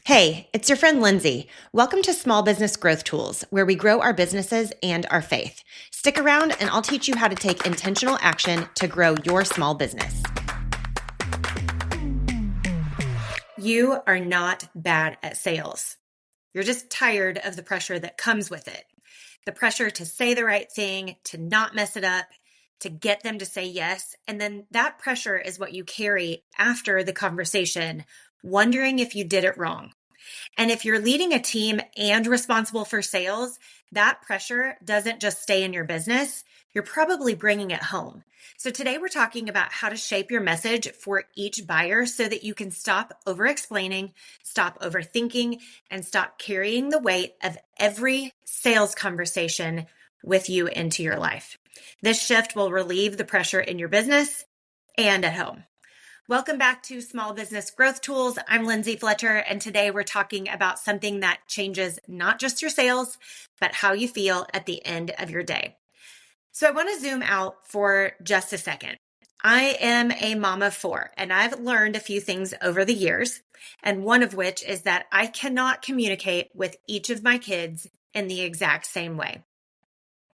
Hey, it's your friend Lindsay. Welcome to Small Business Growth Tools, where we grow our businesses and our faith. Stick around and I'll teach you how to take intentional action to grow your small business. You are not bad at sales. You're just tired of the pressure that comes with it. The pressure to say the right thing, to not mess it up, to get them to say yes. And then that pressure is what you carry after the conversation, wondering if you did it wrong. And if you're leading a team and responsible for sales, that pressure doesn't just stay in your business. You're probably bringing it home. So today we're talking about how to shape your message for each buyer so that you can stop over-explaining, stop overthinking, and stop carrying the weight of every sales conversation with you into your life. This shift will relieve the pressure in your business and at home. Welcome back to Small Business Growth Tools. I'm Lindsay Fletcher, and today we're talking about something that changes not just your sales, but how you feel at the end of your day. So I want to zoom out for just a second. I am a mom of four, and I've learned a few things over the years, and one of which is that I cannot communicate with each of my kids in the exact same way.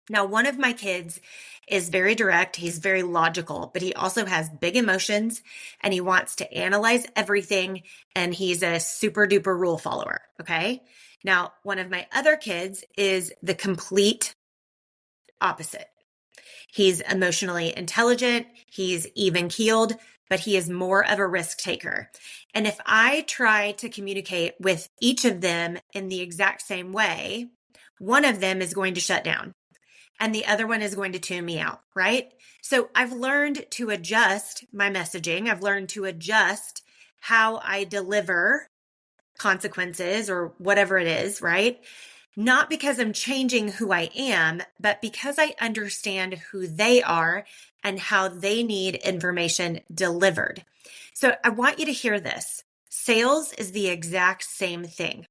Now, one of my kids is very direct. He's very logical, but he also has big emotions and he wants to analyze everything. And he's a super duper rule follower. Okay. Now, one of my other kids is the complete opposite. He's emotionally intelligent. He's even keeled, but he is more of a risk taker. And if I try to communicate with each of them in the exact same way, one of them is going to shut down and the other one is going to tune me out, right? So I've learned to adjust my messaging. I've learned to adjust how I deliver consequences or whatever it is, right? Not because I'm changing who I am, but because I understand who they are and how they need information delivered. So I want you to hear this. Sales is the exact same thing.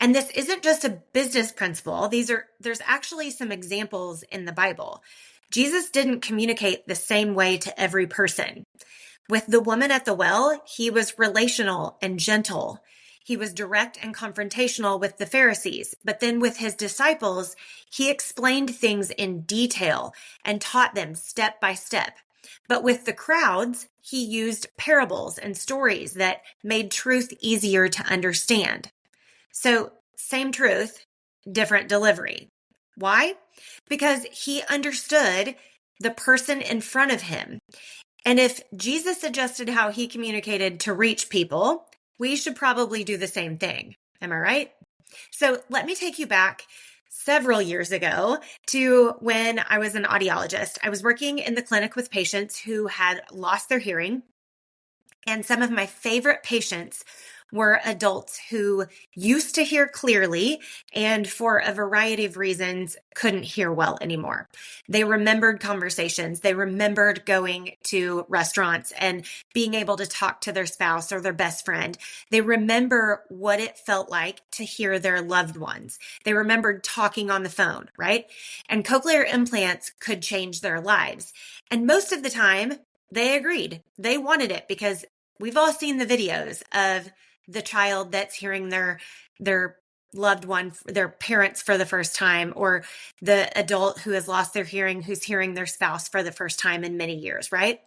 And this isn't just a business principle. There's actually some examples in the Bible. Jesus didn't communicate the same way to every person. With the woman at the well, he was relational and gentle. He was direct and confrontational with the Pharisees. But then with his disciples, he explained things in detail and taught them step by step. But with the crowds, he used parables and stories that made truth easier to understand. So, same truth, different delivery. Why? Because he understood the person in front of him. And if Jesus adjusted how he communicated to reach people, we should probably do the same thing. Am I right? So, let me take you back several years ago to when I was an audiologist. I was working in the clinic with patients who had lost their hearing. And some of my favorite patients were adults who used to hear clearly and for a variety of reasons couldn't hear well anymore. They remembered conversations. They remembered going to restaurants and being able to talk to their spouse or their best friend. They remember what it felt like to hear their loved ones. They remembered talking on the phone, right? And cochlear implants could change their lives. And most of the time, they agreed. They wanted it because we've all seen the videos of the child that's hearing their loved one, their parents for the first time, or the adult who has lost their hearing, who's hearing their spouse for the first time in many years, right?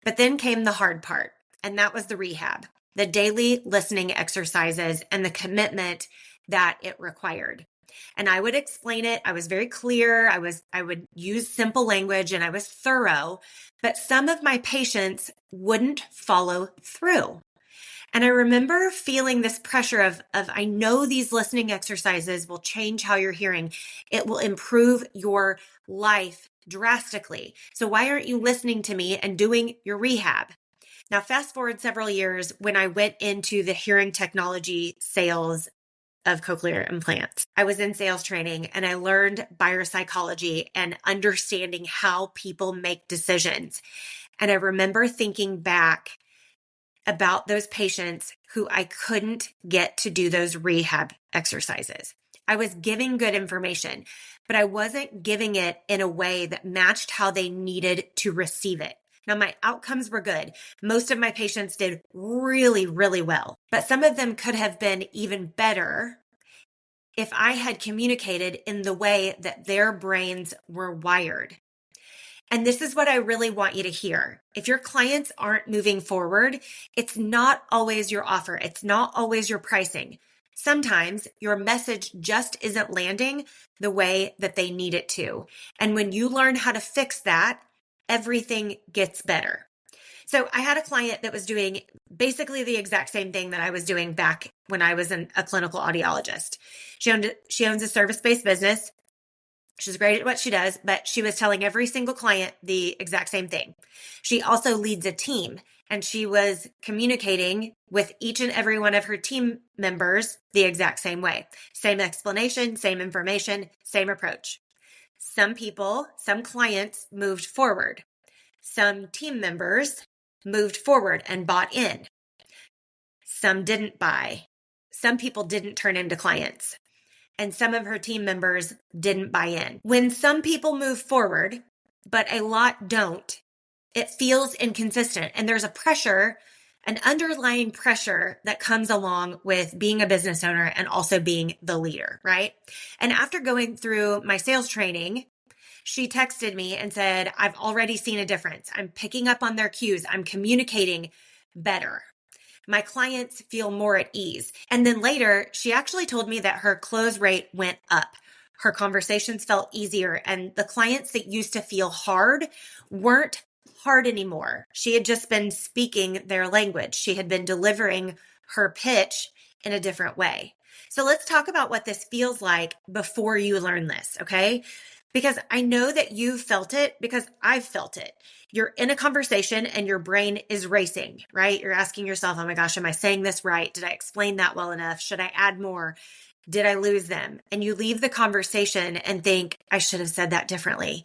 But then came the hard part, and that was the rehab, the daily listening exercises and the commitment that it required. And I would explain it. I was very clear. I would use simple language and I was thorough, but some of my patients wouldn't follow through. And I remember feeling this pressure of I know these listening exercises will change how you're hearing. It will improve your life drastically. So why aren't you listening to me and doing your rehab? Now, fast forward several years when I went into the hearing technology sales of cochlear implants. I was in sales training and I learned buyer psychology and understanding how people make decisions. And I remember thinking back about those patients who I couldn't get to do those rehab exercises. I was giving good information, but I wasn't giving it in a way that matched how they needed to receive it. Now, my outcomes were good. Most of my patients did really, really well, but some of them could have been even better if I had communicated in the way that their brains were wired. And this is what I really want you to hear. If your clients aren't moving forward, it's not always your offer. It's not always your pricing. Sometimes your message just isn't landing the way that they need it to. And when you learn how to fix that, everything gets better. So I had a client that was doing basically the exact same thing that I was doing back when I was a clinical audiologist. She owns a service-based business. She's great at what she does, but she was telling every single client the exact same thing. She also leads a team, and she was communicating with each and every one of her team members the exact same way. Same explanation, same information, same approach. Some people, some clients moved forward. Some team members moved forward and bought in. Some didn't buy. Some people didn't turn into clients. And some of her team members didn't buy in. When some people move forward, but a lot don't, it feels inconsistent. And there's a pressure, an underlying pressure that comes along with being a business owner and also being the leader, right? And after going through my sales training, she texted me and said, I've already seen a difference. I'm picking up on their cues. I'm communicating better. My clients feel more at ease. And then later, she actually told me that her close rate went up. Her conversations felt easier, and the clients that used to feel hard weren't hard anymore. She had just been speaking their language. She had been delivering her pitch in a different way. So let's talk about what this feels like before you learn this, okay? Because I know that you've felt it because I've felt it. You're in a conversation and your brain is racing, right? You're asking yourself, oh my gosh, am I saying this right? Did I explain that well enough? Should I add more? Did I lose them? And you leave the conversation and think, I should have said that differently.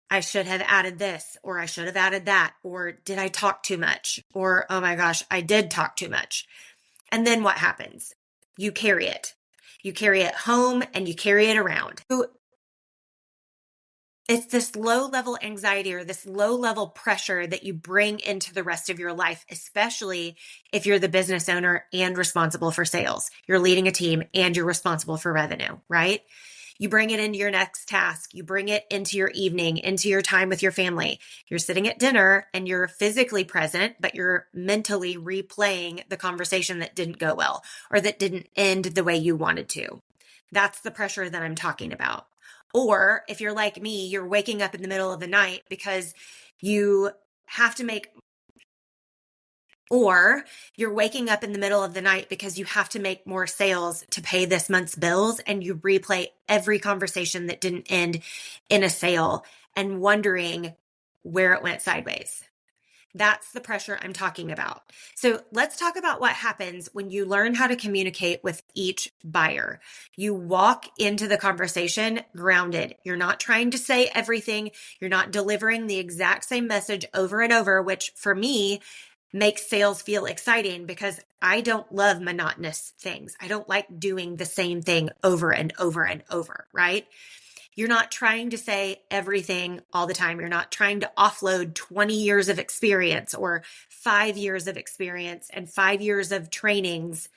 I should have added this, or I should have added that, or did I talk too much? Or, oh my gosh, I did talk too much. And then what happens? You carry it. You carry it home and you carry it around. It's this low level anxiety or this low level pressure that you bring into the rest of your life, especially if you're the business owner and responsible for sales. You're leading a team and you're responsible for revenue, right? You bring it into your next task. You bring it into your evening, into your time with your family. You're sitting at dinner and you're physically present, but you're mentally replaying the conversation that didn't go well or that didn't end the way you wanted to. That's the pressure that I'm talking about. Or if you're like me, you're waking up in the middle of the night because you have to make, or you're waking up in the middle of the night because you have to make more sales to pay this month's bills, and you replay every conversation that didn't end in a sale and wondering where it went sideways. That's the pressure I'm talking about. So let's talk about what happens when you learn how to communicate with each buyer. You walk into the conversation grounded. You're not trying to say everything. You're not delivering the exact same message over and over, which for me makes sales feel exciting because I don't love monotonous things. I don't like doing the same thing over and over and over, right? You're not trying to say everything all the time. You're not trying to offload 20 years of experience or 5 years of experience and 5 years of trainings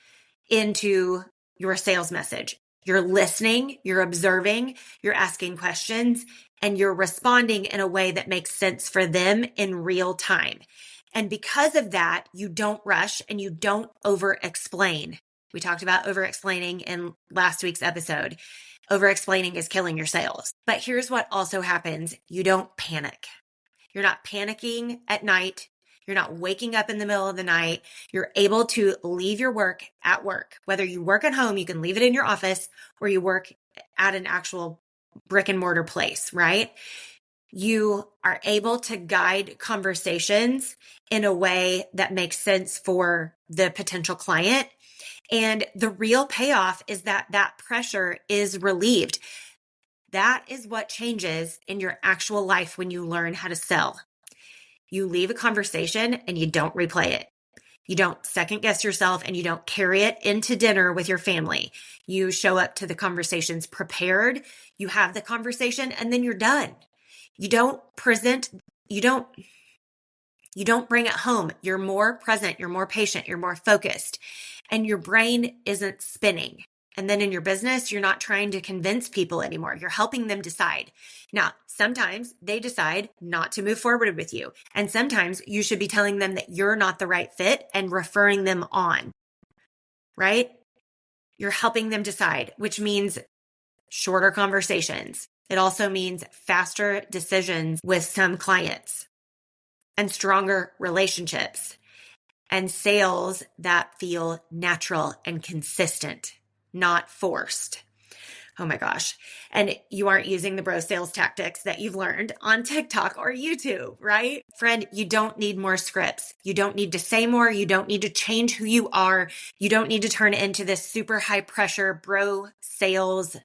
into your sales message. You're listening, you're observing, you're asking questions, and you're responding in a way that makes sense for them in real time. And because of that, you don't rush and you don't over explain. We talked about over explaining in last week's episode. Over explaining is killing your sales. But here's what also happens. You don't panic. You're not panicking at night. You're not waking up in the middle of the night. You're able to leave your work at work. Whether you work at home, you can leave it in your office, or you work at an actual brick and mortar place, right? You are able to guide conversations in a way that makes sense for the potential client. And the real payoff is that that pressure is relieved. That is what changes in your actual life when you learn how to sell. You leave a conversation and you don't replay it. You don't second guess yourself and you don't carry it into dinner with your family. You show up to the conversations prepared. You have the conversation and then you're done. You don't present, you don't You don't bring it home. You're more present, you're more patient, you're more focused, and your brain isn't spinning. And then in your business, you're not trying to convince people anymore. You're helping them decide. Now, sometimes they decide not to move forward with you. And sometimes you should be telling them that you're not the right fit and referring them on, right? You're helping them decide, which means shorter conversations. It also means faster decisions with some clients and stronger relationships and sales that feel natural and consistent, not forced. Oh my gosh. And you aren't using the bro sales tactics that you've learned on TikTok or YouTube, right? Friend, you don't need more scripts. You don't need to say more. You don't need to change who you are. You don't need to turn into this super high pressure bro sales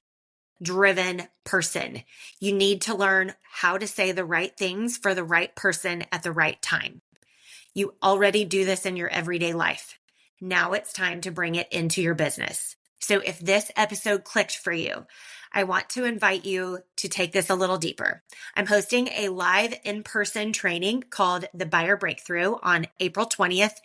driven person. You need to learn how to say the right things for the right person at the right time. You already do this in your everyday life. Now it's time to bring it into your business. So if this episode clicked for you, I want to invite you to take this a little deeper. I'm hosting a live in-person training called the Buyer Breakthrough on April 20th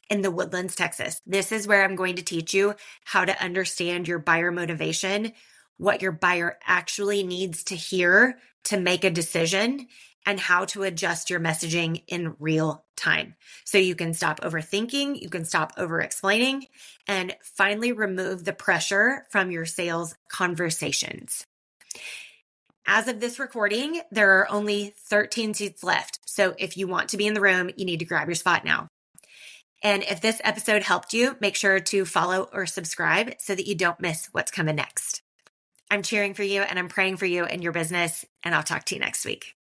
in the Woodlands, Texas. This is where I'm going to teach you how to understand your buyer motivation, what your buyer actually needs to hear to make a decision, and how to adjust your messaging in real time. So you can stop overthinking, you can stop over explaining, and finally remove the pressure from your sales conversations. As of this recording, there are only 13 seats left. So if you want to be in the room, you need to grab your spot now. And if this episode helped you, make sure to follow or subscribe so that you don't miss what's coming next. I'm cheering for you and I'm praying for you in your business, and I'll talk to you next week.